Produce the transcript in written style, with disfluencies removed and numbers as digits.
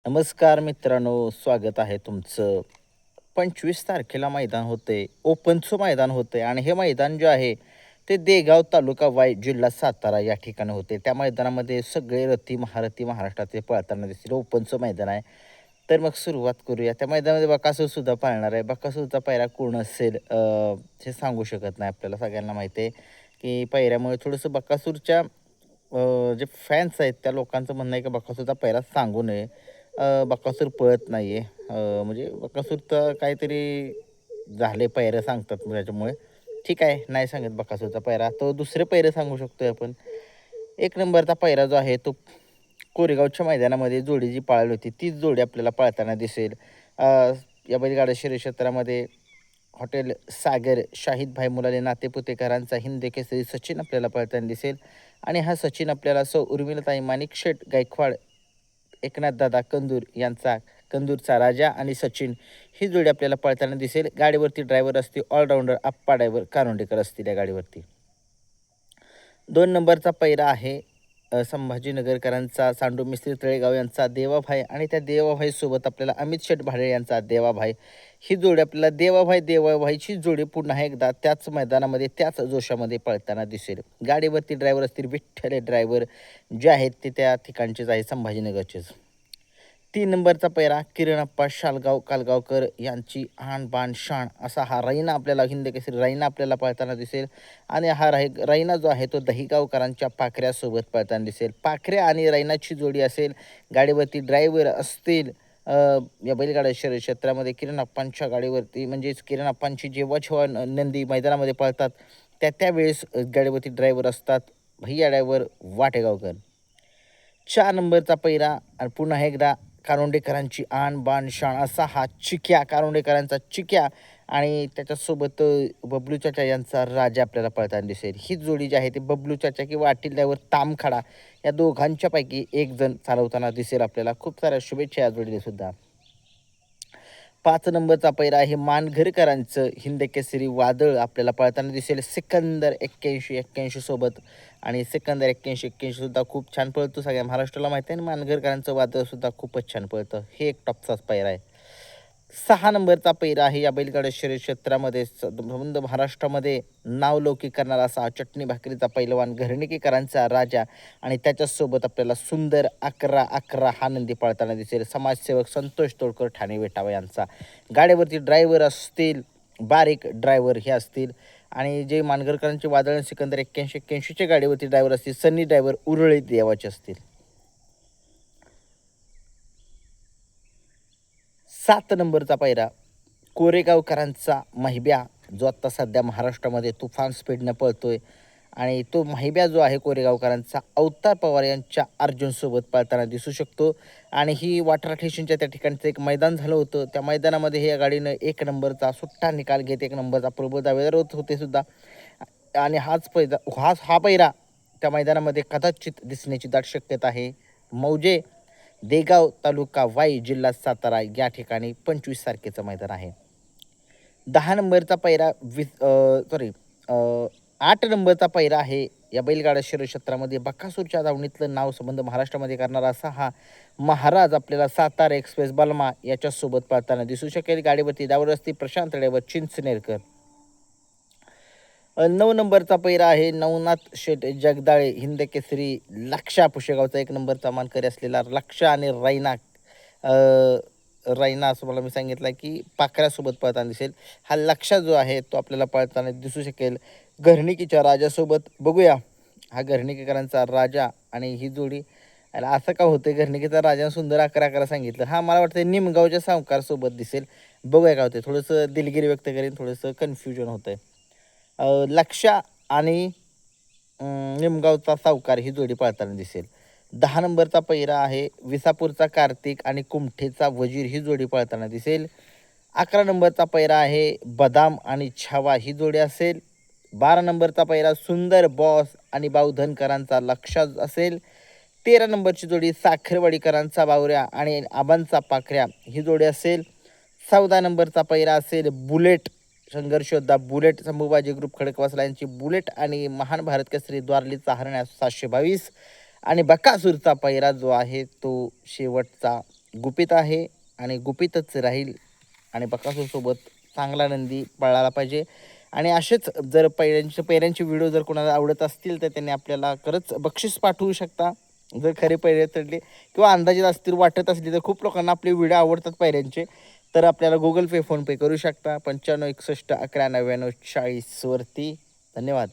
नमस्कार मित्रांनो, स्वागत आहे तुमचं. 25 तारखेला मैदान होते, ओपनचं मैदान होते आणि हे मैदान जे आहे ते देगाव तालुका वाई जिल्हा सातारा या ठिकाणी होते. त्या मैदानामध्ये सगळे रथी महारथी महाराष्ट्राचे पळताना दिसतील. ओपनचं मैदान आहे. तर मग सुरुवात करूया. त्या मैदानामध्ये बकासूरसुद्धा पाळणार आहे. बकासूरचा पायरा कोण असेल हे सांगू शकत नाही. आपल्याला सगळ्यांना माहिती आहे की पायऱ्यामुळे थोडंसं बकासूरच्या जे फॅन्स आहेत त्या लोकांचं म्हणणं आहे की बकासूरचा पायरा सांगू नये. बकासूर पळत नाही आहे. म्हणजे बकासूरचं काहीतरी झाले पायऱ्या सांगतात त्याच्यामुळे. ठीक आहे, नाही सांगत बकासूरचा पायरा. तो दुसरे पायरे सांगू शकतोय आपण. एक नंबरचा पायरा जो आहे तो कोरेगावच्या मैदानामध्ये जोडी जी पाळली होती तीच जोडी आपल्याला पळताना दिसेल. अ, या बैलगाडा शर्यत क्षेत्रामध्ये हॉटेल सागर, शाहिद भाई मुलाले नातेपुतेकरांचा हिंद केसरी सचिन आपल्याला पळताना दिसेल आणि हा सचिन आपल्याला उर्मिलाताई माणिकशेठ गायकवाड, एकनाथदादा कंदूर यांचा कंदूरचा राजा आणि सचिन ही जोडी आपल्याला पळताना दिसेल. गाडीवरती ड्रायव्हर असतील ऑलराऊंडर आप्पा ड्रायव्हर कारोंडेकर असतील या गाडीवरती. 2 नंबरचा पैरा आहे संभाजीनगरकरांचा सांडू मिस्त्री तळेगाव यांचा देवाभाई आणि त्या देवाभाईसोबत आपल्याला अमित शेठ भाडे यांचा देवाभाई. ही जोडी आपल्याला देवाभाईची जोडी पुन्हा एकदा त्याच मैदानामध्ये त्याच जोशामध्ये पळताना दिसेल. गाडीवरती ड्रायव्हर असतील विठ्ठले ड्रायव्हर जे आहेत ते त्या ठिकाणचेच आहे, संभाजीनगरचेच. 3 नंबरचा पैरा किरणप्पा शालगाव कालगावकर यांची आन बान शान असा हा रैना आपल्याला हिंद केसरी रैना आपल्याला पळताना दिसेल आणि हा रैना जो आहे तो दहिगावकरांच्या पाखऱ्यासोबत पळताना दिसेल. पाखऱ्या आणि रैनाची जोडी असेल. गाडीवरती ड्रायव्हर असतील या बैलगाडा शर्यत क्षेत्रामध्ये किरणप्पांच्या गाडीवरती म्हणजेच किरणप्पांची जेव्हा जेव्हा नंदी मैदानामध्ये पळतात त्यावेळेस गाडीवरती ड्रायव्हर असतात भैया ड्रायव्हर वाटेगावकर. 4 नंबरचा पैरा आणि पुन्हा एकदा कारोंडेकरांची आन बान शान असा हा चिक्या कारोंडेकरांचा चिक्या आणि त्याच्यासोबत बबलू चाचा यांचा राजा आपल्याला पळताना दिसेल. ही जोडी जी आहे ती बबलू चाचा किंवा अटील तामखाडा या दोघांच्यापैकी एक जण चालवताना दिसेल आपल्याला. खूप साऱ्या शुभेच्छा या जोडीला सुद्धा. 5 नंबरचा पैरा आहे मानघरकरांचं हिंद केसरी वादळ आपल्याला पळताना दिसेल सिकंदर 81-81 सोबत आणि सिकंदर 81-81 सुद्धा खूप छान पळतो. सगळ्या महाराष्ट्राला माहिती आहे आणि मानघरकरांचं वादळ सुद्धा खूपच छान पळतं. हे एक टॉपचाच पैरा आहे. 6 नंबरचा पैरा आहे या बैलगाडा शर्यत क्षेत्रामध्ये संबंध महाराष्ट्रामध्ये नावलौकिक करणारा असा चटणी भाकरीचा पैलवान घरणीकरांचा राजा आणि त्याच्यासोबत आपल्याला सुंदर 11-11 हा नंदी पळताना दिसेल. समाजसेवक संतोष तोडकर ठाणे वेटावा यांचा. गाडीवरती ड्रायव्हर असतील बारीक ड्रायव्हर हे असतील आणि जे मानगरकरांचे वादळ सिकंदर 81-81च्या गाडीवरती ड्रायव्हर असतील सन्नी ड्रायव्हर उरळी देवाचे असतील. 7 नंबरचा पायरा कोरेगावकरांचा महिब्या जो आत्ता सध्या महाराष्ट्रामध्ये तुफान स्पीडनं पळतोय आणि तो महिब्या जो आहे कोरेगावकरांचा अवतार पवार यांच्या अर्जुनसोबत पळताना दिसू शकतो आणि ही वाटरा स्टेशनच्या त्या ठिकाणचं एक मैदान झालं होतं. त्या मैदानामध्ये हे या गाडीनं 1 नंबरचा सुट्टा निकाल घेत 1 नंबरचा प्रबोध दावेदार होते सुद्धा आणि हा पैरा त्या मैदानामध्ये कदाचित दिसण्याची दाट शक्यता आहे. मौजे देगाव तालुका वाई जिल्हा सातारा या ठिकाणी 25 तारखेचं मैदान आहे. 10 नंबरचा पैरा 8 नंबरचा पैरा आहे या बैलगाडा शर्यत क्षेत्रामध्ये बकासूरच्या दावणीतलं नाव संबंध महाराष्ट्रामध्ये करणारा असा हा महाराज आपल्याला सातारा एक्सप्रेस बलमा याच्यासोबत पळताना दिसू शकेल. गाडीवरती दावर असती प्रशांत ड्रायव्हर चिंचनेरकर. 9 नंबरचा पैरा आहे नवनाथ शेठ जगदाळे हिंद केसरी लक्षा पुशेगावचा 1 नंबरचा मानकरी असलेला लक्षा आणि रैना असं मला मी सांगितलं की पाखऱ्यासोबत पळताना दिसेल. हा लक्षा जो आहे तो आपल्याला पळताना दिसू शकेल घरणिकीच्या राजासोबत. बघूया हा घरणिकेकरांचा राजा आणि ही जोडी असं का होतं घरणिकीचा राजा सुंदर 11-11 सांगितलं. हा मला वाटतं निमगावच्या सावकारसोबत दिसेल. बघूया काय होते थोडंसं दिलगिरी व्यक्त करेन थोडंसं कन्फ्युजन होतं आहे. लक्षा आणि निमगावचा सावकार ही जोडी पळताना दिसेल. 10 नंबरचा पैरा आहे विसापूरचा कार्तिक आणि कुमठेचा वजीर ही जोडी पळताना दिसेल. 11 नंबरचा पैरा आहे बदाम आणि छावा ही जोडी असेल. 12 नंबरचा पैरा सुंदर बॉस आणि बावधनकरांचा लक्षा असेल. 13 नंबरची जोडी साखरवाडीकरांचा बावऱ्या आणि आबांचा पाखऱ्या ही जोडी असेल. 14 नंबरचा पैरा असेल बुलेट संघर्ष योद्धा बुलेट संभूबाजी ग्रुप खडकवासला यांची बुलेट आणि महान भारत केसरी द्वारलीचा हरण्या 722 आणि बकासूरचा पैरा जो आहे तो शेवटचा गुपित आहे आणि गुपितच राहील. आणि बकासूरसोबत चांगला नंदी पळाला पाहिजे. आणि असेच जर पैऱ्यांचे व्हिडिओ जर कोणाला आवडत असतील तर त्यांनी आपल्याला खरंच बक्षीस पाठवू शकता. जर खरे पैरे ठरले किंवा अंदाजित असतील वाटत असली तर खूप लोकांना आपले व्हिडिओ आवडतात पैऱ्यांचे, तर आपल्याला गुगल पे फोनपे करू शकता 95 61 11 99 40 वरती. धन्यवाद.